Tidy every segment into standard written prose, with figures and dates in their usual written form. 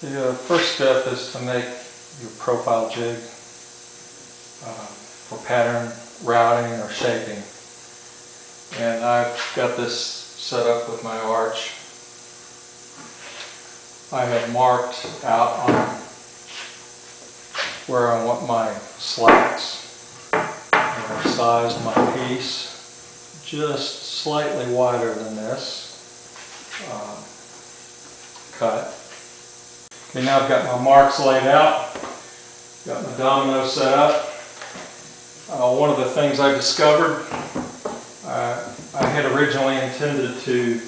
The first step is to make your profile jig for pattern routing or shaping. And I've got this set up with my arch. I have marked out on where I want my slats. And I've sized my piece just slightly wider than this cut. Okay, now I've got my marks laid out, got my domino set up. One of the things I discovered, I had originally intended to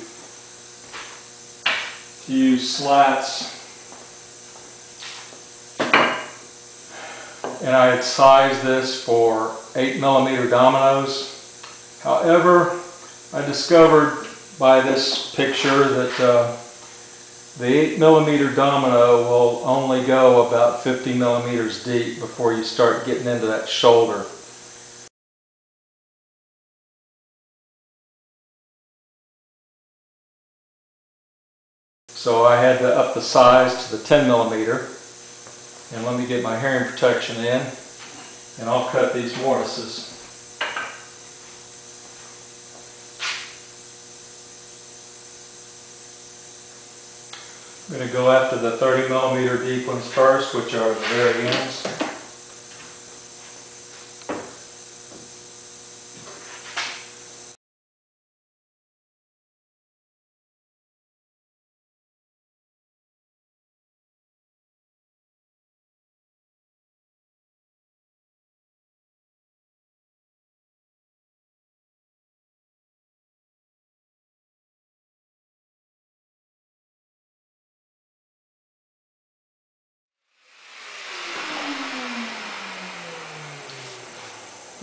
use slats, and I had sized this for 8mm dominoes. However, I discovered by this picture that the 8mm domino will only go about 50mm deep before you start getting into that shoulder. So I had to up the size to the 10mm, and let me get my hearing protection in, and I'll cut these mortises. I'm going to go after the 30mm deep ones first, which are the very ends.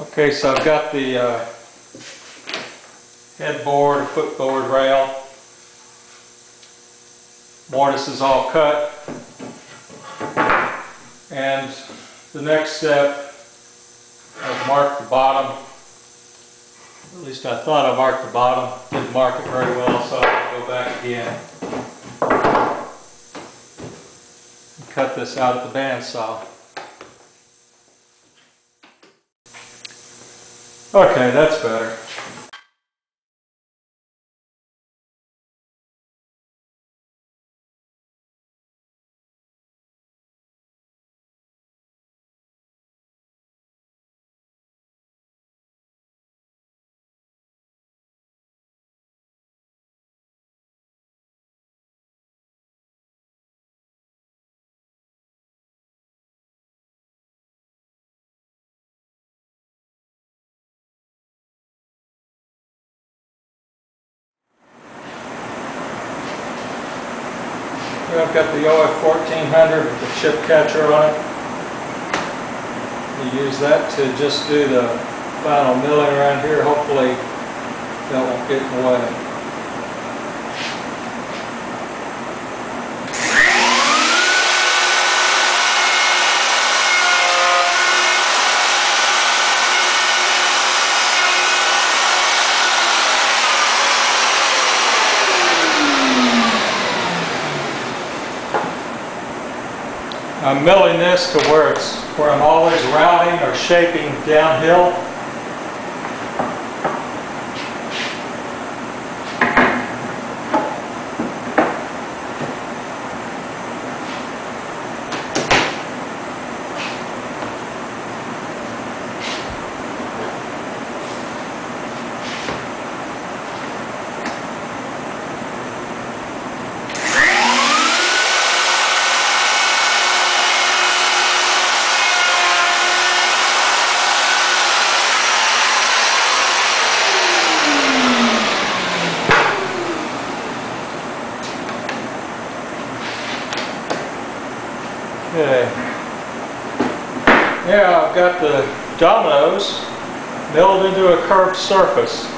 Okay, so I've got the headboard, footboard rail, mortise is all cut, and the next step, I've marked the bottom. At least I thought I marked the bottom. Didn't mark it very well, so I'll go back again and cut this out at the bandsaw. Okay, that's better. I've got the OF 1400 with the chip catcher on it. You use that to just do the final milling around here. Hopefully that won't get in the way. I'm milling this to where I'm always routing or shaping downhill. Okay. Now I've got the dominoes milled into a curved surface.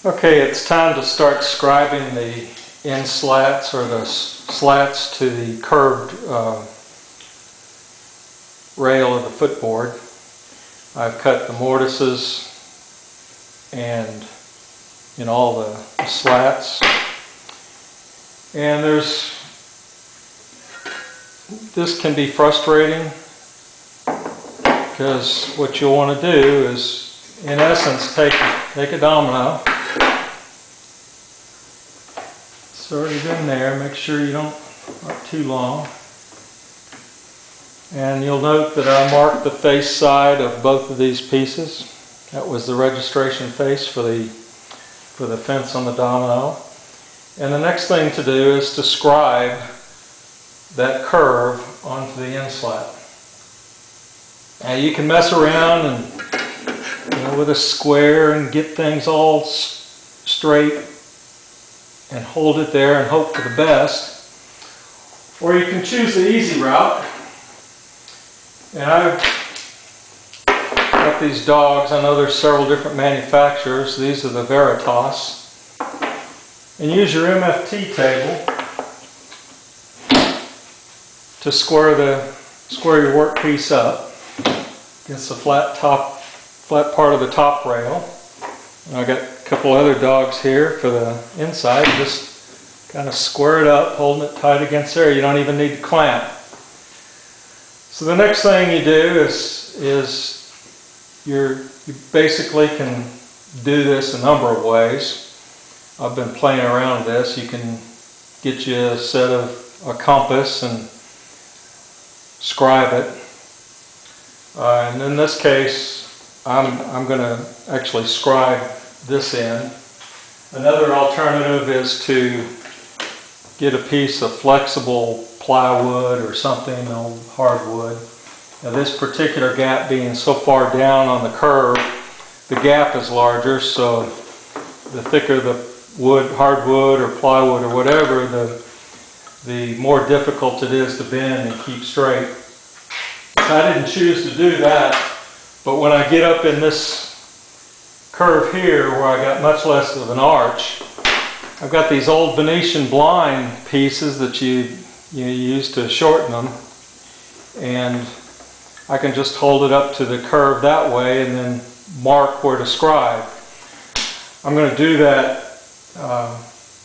Okay, it's time to start scribing the end slats or the slats to the curved rail of the footboard. I've cut the mortises and in all the slats, and this can be frustrating because what you'll want to do is, in essence, take a domino, insert it in there, make sure you don't not too long, and you'll note that I marked the face side of both of these pieces. That was the registration face for the fence on the domino. And the next thing to do is to scribe that curve onto the end slat. Now you can mess around and with a square and get things all straight and hold it there and hope for the best, or you can choose the easy route. And I've got these dogs. I know there's several different manufacturers. These are the Veritas. And use your MFT table to square your workpiece up against the flat part of the top rail. And I've got a couple other dogs here for the inside. Just kind of square it up, holding it tight against there. You don't even need to clamp. So the next thing you do is you basically can do this a number of ways. I've been playing around with this. You can get you a set of a compass and scribe it. And in this case, I'm going to actually scribe this end. Another alternative is to get a piece of flexible plywood or something, old hardwood. Now this particular gap being so far down on the curve, the gap is larger, so the thicker the wood, hardwood or plywood or whatever, the more difficult it is to bend and keep straight. I didn't choose to do that, but when I get up in this curve here where I got much less of an arch, I've got these old Venetian blind pieces that you use to shorten them, and I can just hold it up to the curve that way and then mark where to scribe. I'm going to do that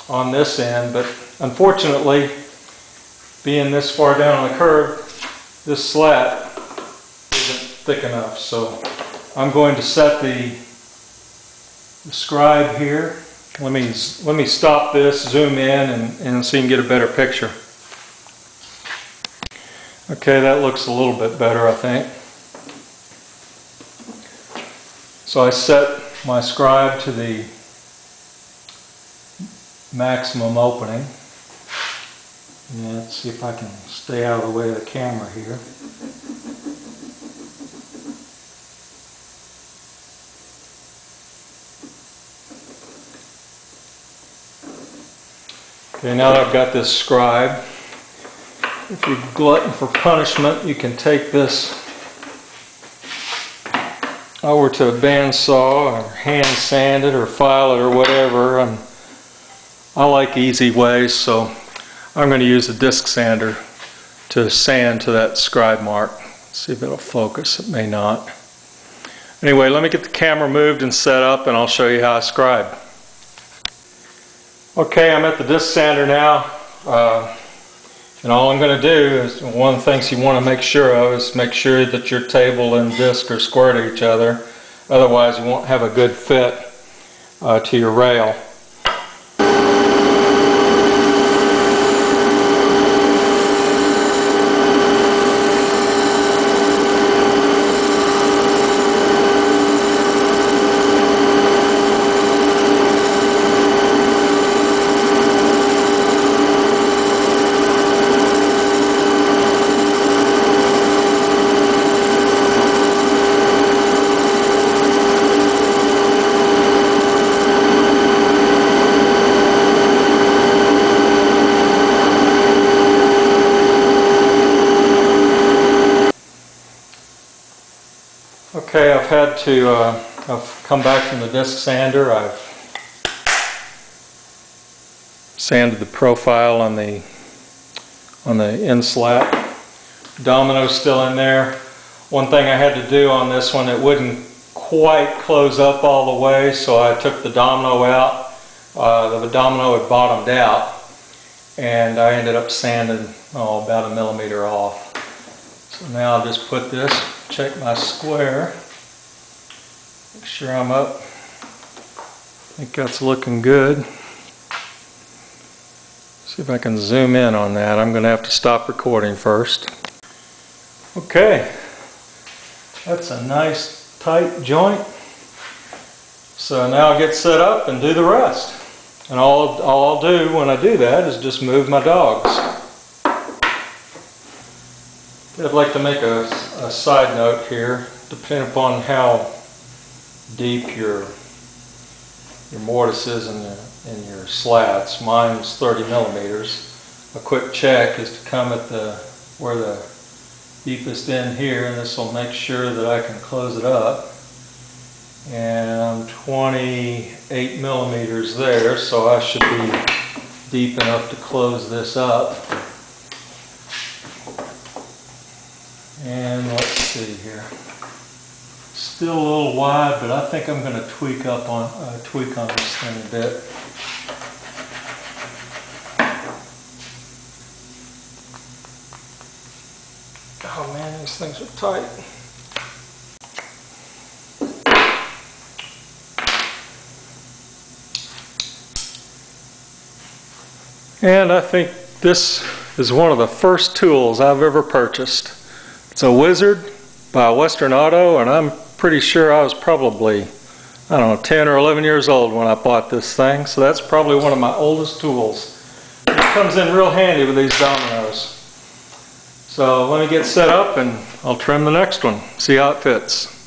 on this end, but unfortunately, being this far down on the curve, this slat isn't thick enough, so I'm going to set the scribe here. Let me stop this, zoom in, and so you can get a better picture. Okay, that looks a little bit better, I think. So I set my scribe to the maximum opening. Yeah, let's see if I can stay out of the way of the camera here. Okay, now that I've got this scribe, if you're glutton for punishment, you can take this over to a bandsaw or hand sand it or file it or whatever. And I like easy ways, so I'm going to use a disc sander to sand to that scribe mark. See if it'll focus. It may not. Anyway, let me get the camera moved and set up, and I'll show you how I scribe. Okay, I'm at the disc sander now, and all I'm going to do is, one of the things you want to make sure of is make sure that your table and disc are square to each other. Otherwise you won't have a good fit to your rail. Okay, I've come back from the disc sander. I've Sanded the profile on the end slat. Domino's still in there. One thing I had to do on this one, it wouldn't quite close up all the way, so I took the domino out. The domino had bottomed out, and I ended up sanding about 1 millimeter off. So now I'll just put this, check my square, make sure I'm up. I think that's looking good. See if I can zoom in on that. I'm going to have to stop recording first. Okay, that's a nice tight joint. So now I'll get set up and do the rest. And all I'll do when I do that is just move my dogs. I'd like to make a side note here. Depending upon how deep your mortise is in your slats, mine's 30 millimeters. A quick check is to come at where the deepest end here, and this will make sure that I can close it up. And I'm 28 millimeters there, so I should be deep enough to close this up. And let's see here. Still a little wide, but I think I'm going to tweak on this thing a bit. Oh man, these things are tight. And I think this is one of the first tools I've ever purchased. It's a Wizard by Western Auto, and I'm pretty sure I was probably, I don't know, 10 or 11 years old when I bought this thing. So that's probably one of my oldest tools. It comes in real handy with these dominoes. So let me get set up and I'll trim the next one, see how it fits.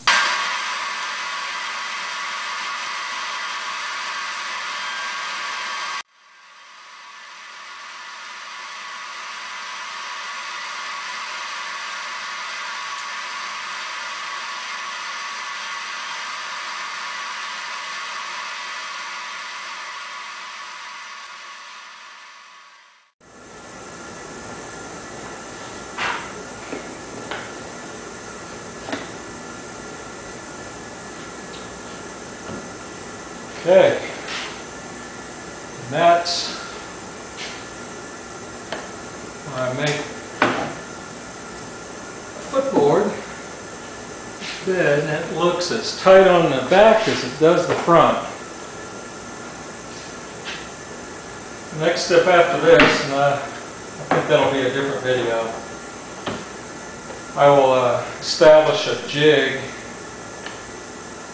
Okay, and that's when I make a footboard bed, and it looks as tight on the back as it does the front. The next step after this, and I think that'll be a different video, I will establish a jig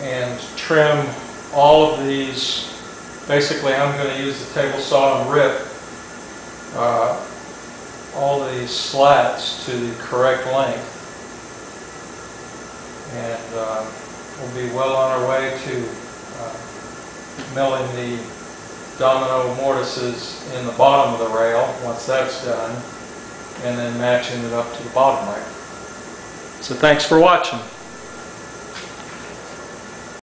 and trim all of these. Basically, I'm going to use the table saw and rip all these slats to the correct length, and we'll be well on our way to milling the domino mortises in the bottom of the rail once that's done, and then matching it up to the bottom rail. So thanks for watching.